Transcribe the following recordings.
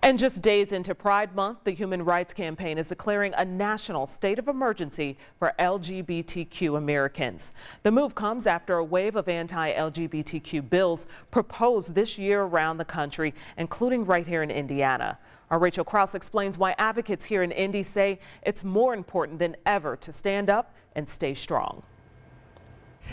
And just days into Pride Month, the Human Rights Campaign is declaring a national state of emergency for LGBTQ Americans. The move comes after a wave of anti-LGBTQ bills proposed this year around the country, including right here in Indiana. Our Rachel Krause explains why advocates here in Indy say it's more important than ever to stand up and stay strong.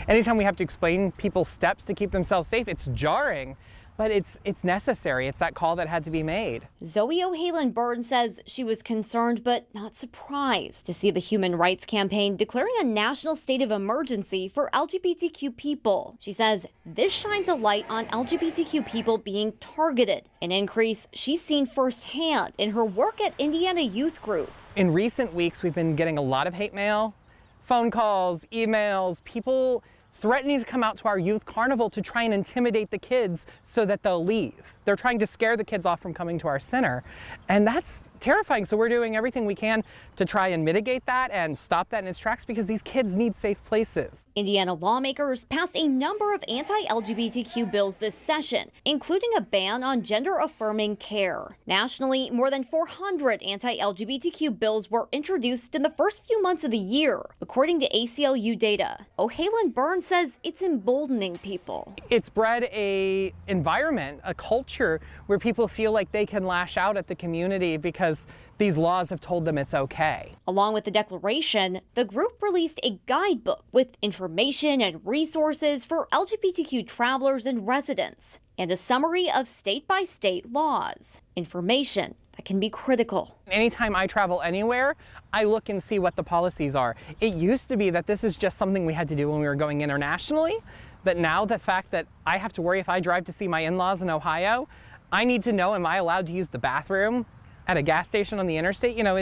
Anytime we have to explain people's steps to keep themselves safe, it's jarring. But it's necessary. It's that call that had to be made. Zoe O'Halan-Byrne says she was concerned but not surprised to see the Human Rights Campaign declaring a national state of emergency for LGBTQ people. She says this shines a light on LGBTQ people being targeted, an increase she's seen firsthand in her work at Indiana Youth Group. In recent weeks, we've been getting a lot of hate mail, phone calls, emails, people threatening to come out to our youth carnival to try and intimidate the kids so that they'll leave. They're trying to scare the kids off from coming to our center. And that's terrifying. So we're doing everything we can to try and mitigate that and stop that in its tracks because these kids need safe places. Indiana lawmakers passed a number of anti-LGBTQ bills this session, including a ban on gender-affirming care. Nationally, more than 400 anti-LGBTQ bills were introduced in the first few months of the year, according to ACLU data. O'Halan-Byrne says it's emboldening people. It's bred a environment, a culture where people feel like they can lash out at the community because these laws have told them it's okay. Along with the declaration, the group released a guidebook with information and resources for LGBTQ travelers and residents, and a summary of state-by-state laws. Information that can be critical. Anytime I travel anywhere, I look and see what the policies are. It used to be that this is just something we had to do when we were going internationally, but now the fact that I have to worry if I drive to see my in-laws in Ohio, I need to know, am I allowed to use the bathroom at a gas station on the interstate? You know,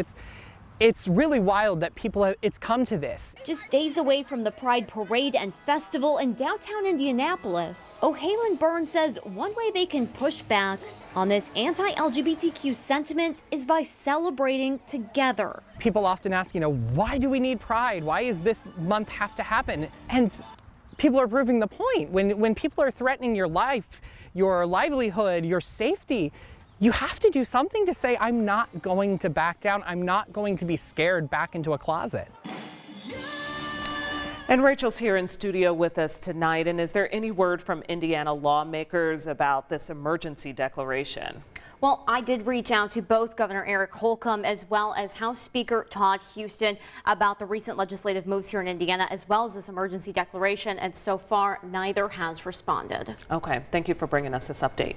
it's really wild that it's come to this. Just days away from the Pride Parade and Festival in downtown Indianapolis, O'Halan-Byrne says one way they can push back on this anti-LGBTQ sentiment is by celebrating together. People often ask, why do we need Pride? Why does this month have to happen? And people are proving the point. When people are threatening your life, your livelihood, your safety, you have to do something to say, I'm not going to back down. I'm not going to be scared back into a closet. And Rachel's here in studio with us tonight. And is there any word from Indiana lawmakers about this emergency declaration? Well, I did reach out to both Governor Eric Holcomb as well as House Speaker Todd Houston about the recent legislative moves here in Indiana, as well as this emergency declaration. And so far, neither has responded. Okay, thank you for bringing us this update.